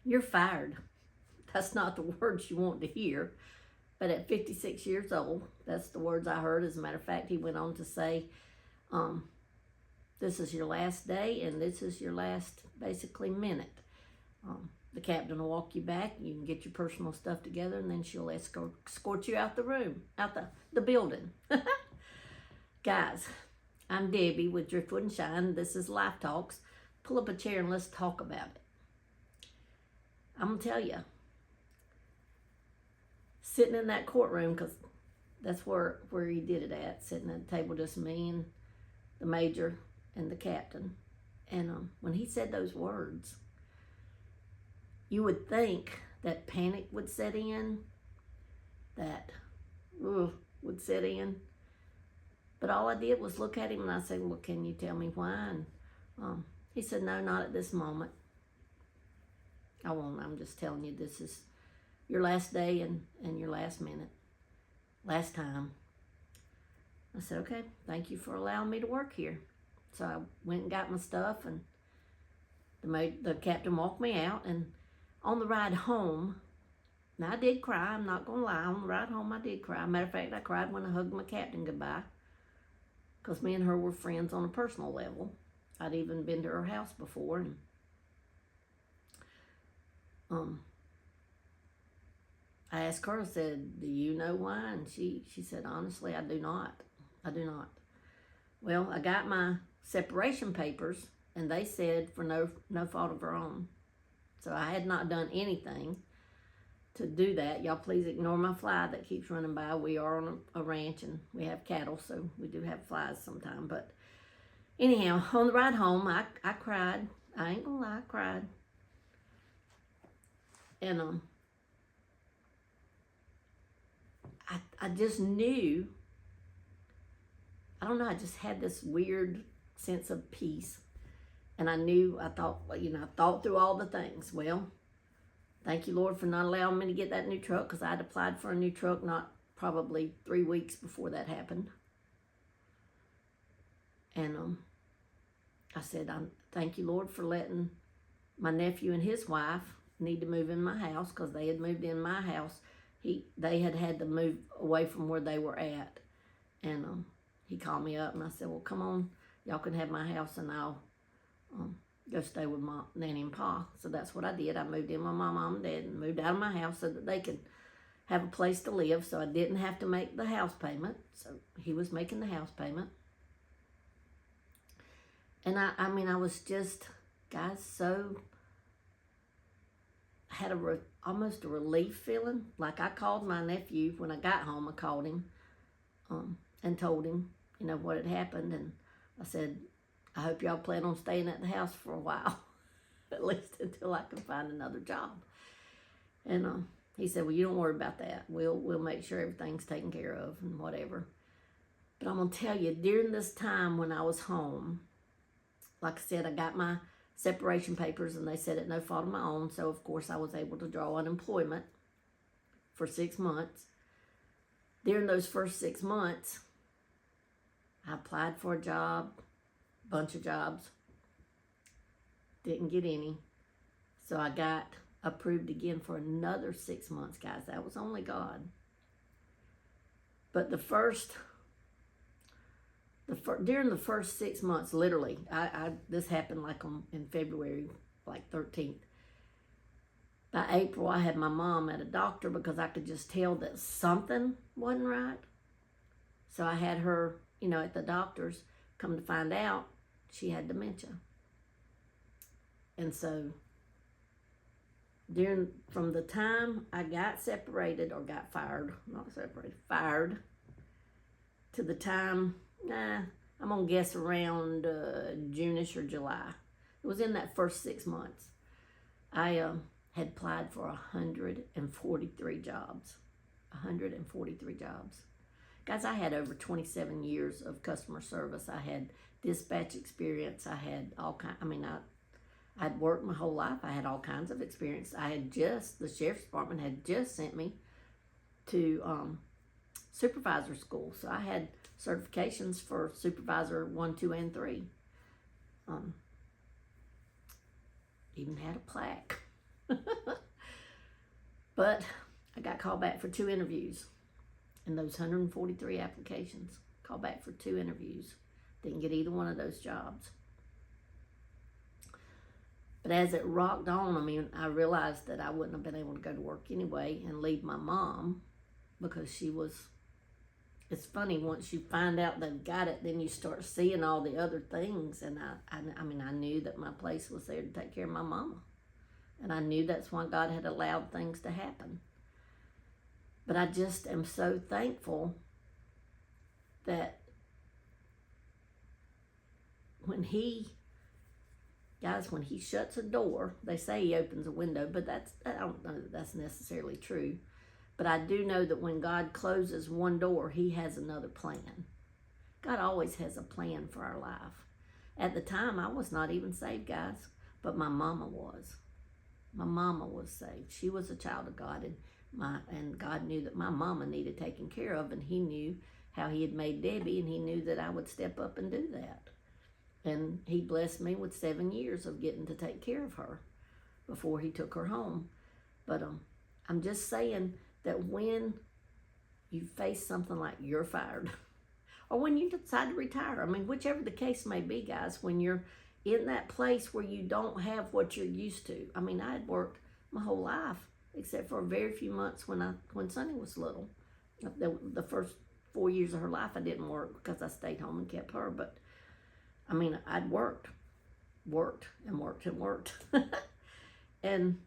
you're fired. That's not the words you want to hear. But at 56 years old, that's the words I heard. As a matter of fact, he went on to say, this is your last day and this is your last, basically, minute. The captain will walk you back. You can get your personal stuff together, and then she'll escort you out the room, out the building. Guys, I'm Debbie with Driftwood and Shine. This is Life Talks. Pull up a chair and let's talk about it. I'm going to tell you, sitting in that courtroom, because that's where he did it at, sitting at the table, just me and the major and the captain. And when he said those words, you would think that panic would set in, that would set in. But all I did was look at him and I said, well, can you tell me why? And he said, no, not at this moment. I won't. I'm just telling you, this is your last day and your last minute. Last time. I said, okay, thank you for allowing me to work here. So I went and got my stuff, and the captain walked me out. And on the ride home, now I did cry, I'm not going to lie. On the ride home, I did cry. Matter of fact, I cried when I hugged my captain goodbye, because me and her were friends on a personal level. I'd even been to her house before. And I asked her, I said, do you know why? And she said, honestly, I do not. I do not. Well, I got my separation papers, and they said for no fault of her own. So I had not done anything to do that. Y'all please ignore my fly that keeps running by. We are on a ranch, and we have cattle, so we do have flies sometimes. But anyhow, on the ride home, I cried. I ain't gonna lie, I cried. And I just knew, I don't know, I just had this weird sense of peace. And I thought through all the things. Well, thank you, Lord, for not allowing me to get that new truck, because I had applied for a new truck not probably 3 weeks before that happened. And I said, thank you, Lord, for letting my nephew and his wife need to move in my house, because they had moved in my house. They had to move away from where they were at. And he called me up, and I said, well, come on, y'all can have my house, and I'll go stay with my nanny and pa. So that's what I did. I moved in with my mom and dad and moved out of my house so that they could have a place to live, so I didn't have to make the house payment. So he was making the house payment. And I was just, guys, so, I had almost a relief feeling. Like, I called my nephew when I got home. I called him and told him, what had happened. And I said, I hope y'all plan on staying at the house for a while, at least until I can find another job. And he said, well, you don't worry about that. We'll make sure everything's taken care of and whatever. But I'm going to tell you, during this time when I was home, like I said, I got my separation papers, and they said at no fault of my own. So, of course, I was able to draw unemployment for 6 months. During those first 6 months, I applied for a job, bunch of jobs, didn't get any. So I got approved again for another 6 months, guys. That was only God. But during the first 6 months, literally, this happened like in February, like 13th. By April, I had my mom at a doctor, because I could just tell that something wasn't right. So I had her, at the doctor's. Come to find out, she had dementia. And so from the time I got separated, or got fired, not separated, fired, to the time, I'm going to guess around June-ish or July. It was in that first 6 months. I had applied for 143 jobs. 143 jobs. Guys, I had over 27 years of customer service. I had dispatch experience. I had all kinds, I'd worked my whole life. I had all kinds of experience. The sheriff's department had just sent me to supervisor school. So I had certifications for supervisor 1, 2, and 3. Even had a plaque. But I got called back for 2 interviews in those 143 applications. Called back for 2 interviews. Didn't get either one of those jobs. But as it rocked on, I mean, I realized that I wouldn't have been able to go to work anyway and leave my mom because she was, it's funny, once you find out they've got it, then you start seeing all the other things. And I mean, I knew that my place was there to take care of my mama. And I knew that's why God had allowed things to happen. But I just am so thankful that when he shuts a door, they say he opens a window, but I don't know that that's necessarily true. But I do know that when God closes one door, he has another plan. God always has a plan for our life. At the time, I was not even saved, guys, but my mama was. My mama was saved. She was a child of God, and God knew that my mama needed taken care of, and he knew how he had made Debbie, and he knew that I would step up and do that. And he blessed me with 7 years of getting to take care of her before he took her home. But I'm just saying that when you face something like you're fired, or when you decide to retire, I mean, whichever the case may be, guys, when you're in that place where you don't have what you're used to. I mean, I had worked my whole life, except for a very few months when Sonny was little. The first 4 years of her life, I didn't work because I stayed home and kept her. But I mean, I'd worked. And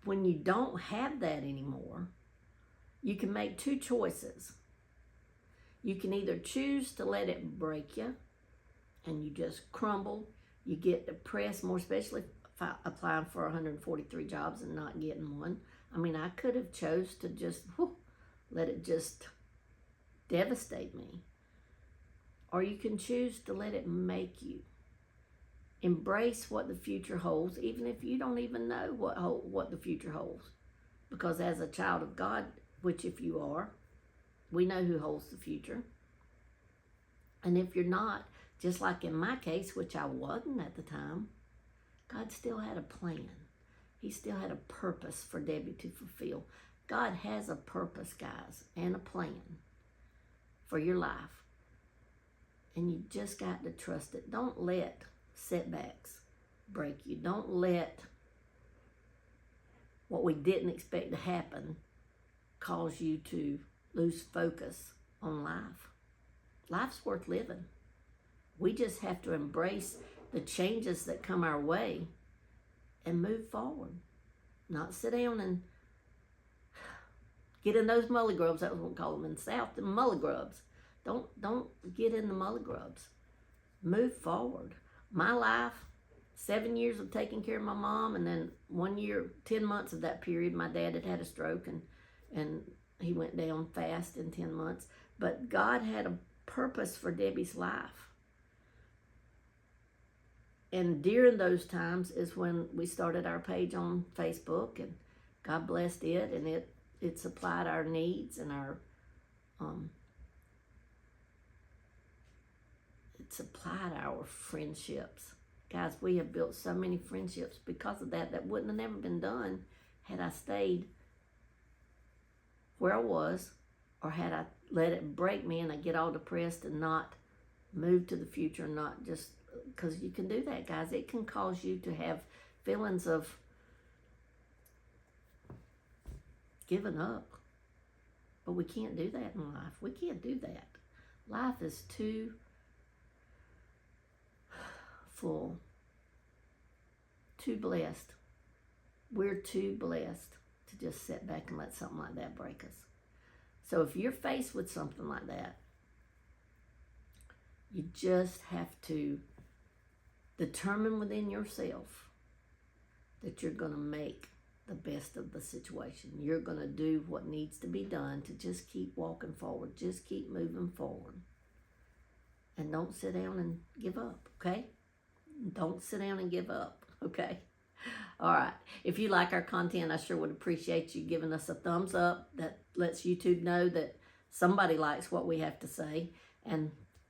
when you don't have that anymore, you can make 2 choices. You can either choose to let it break you and you just crumble. You get depressed, more especially applying for 143 jobs and not getting one. I mean, I could have chose to just let it just devastate me. Or you can choose to let it make you. Embrace what the future holds, even if you don't even know what the future holds. Because as a child of God, which if you are, we know who holds the future. And if you're not, just like in my case, which I wasn't at the time, God still had a plan. He still had a purpose for Debbie to fulfill. God has a purpose, guys, and a plan for your life. And you just got to trust it. Don't let setbacks break you. Don't let what we didn't expect to happen cause you to lose focus on life. Life's worth living. We just have to embrace the changes that come our way and move forward. Not sit down and get in those mully grubs. That's what we call them in the South, the mully grubs. Don't get in the mully grubs. Move forward. My life, 7 years of taking care of my mom, and then 1 year, 10 months of that period, my dad had a stroke, and he went down fast in 10 months. But God had a purpose for Debbie's life. And during those times is when we started our page on Facebook, and God blessed it, and it supplied our needs and our it supplied our friendships. Guys, we have built so many friendships because of that wouldn't have never been done had I stayed where I was, or had I let it break me and I get all depressed and not move to the future, not just, because you can do that, guys. It can cause you to have feelings of giving up. But we can't do that in life. We can't do that. Life is too full, too blessed. We're too blessed to just sit back and let something like that break us. So if you're faced with something like that, you just have to determine within yourself that you're going to make the best of the situation. You're going to do what needs to be done to just keep walking forward. Just keep moving forward. And don't sit down and give up, okay? Don't sit down and give up, okay? All right. If you like our content, I sure would appreciate you giving us a thumbs up. That lets YouTube know that somebody likes what we have to say. And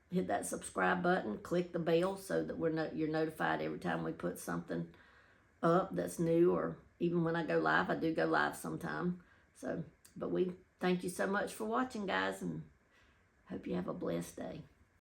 hit that subscribe button. Click the bell so that you're notified every time we put something up that's new, or even when I go live, I do go live sometime. So, but we thank you so much for watching, guys, and hope you have a blessed day.